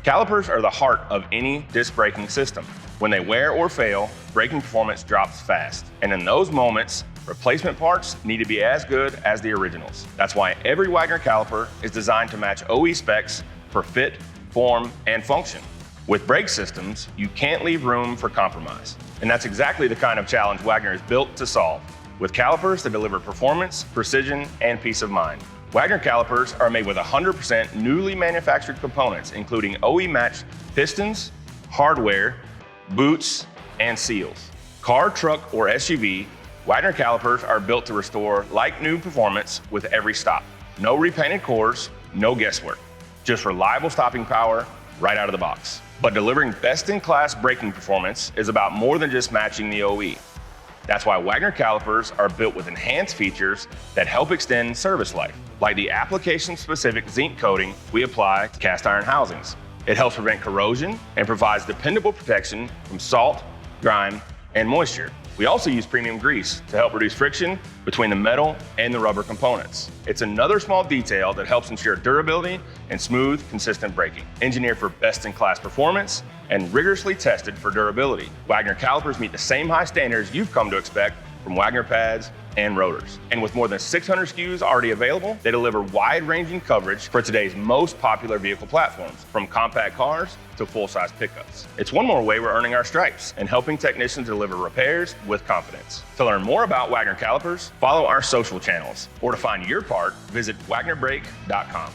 Calipers are the heart of any disc braking system. When they wear or fail, braking performance drops fast. And in those moments, replacement parts need to be as good as the originals. That's why every Wagner caliper is designed to match OE specs for fit, form, and function. With brake systems, you can't leave room for compromise. And that's exactly the kind of challenge Wagner is built to solve, with calipers that deliver performance, precision, and peace of mind. Wagner calipers are made with 100% newly manufactured components, including OE-matched pistons, hardware, boots, and seals. Car, truck, or SUV, Wagner calipers are built to restore like-new performance with every stop. No repainted cores, no guesswork. Just reliable stopping power right out of the box. But delivering best-in-class braking performance is about more than just matching the OE. That's why Wagner calipers are built with enhanced features that help extend service life, like the application-specific zinc coating we apply to cast iron housings. It helps prevent corrosion and provides dependable protection from salt, grime, and moisture. We also use premium grease to help reduce friction between the metal and the rubber components. It's another small detail that helps ensure durability and smooth, consistent braking. Engineered for best-in-class performance and rigorously tested for durability, Wagner calipers meet the same high standards you've come to expect from Wagner pads and rotors. And with more than 600 SKUs already available, they deliver wide-ranging coverage for today's most popular vehicle platforms, from compact cars to full-size pickups. It's one more way we're earning our stripes and helping technicians deliver repairs with confidence. To learn more about Wagner calipers, follow our social channels, or to find your part, visit wagnerbrake.com.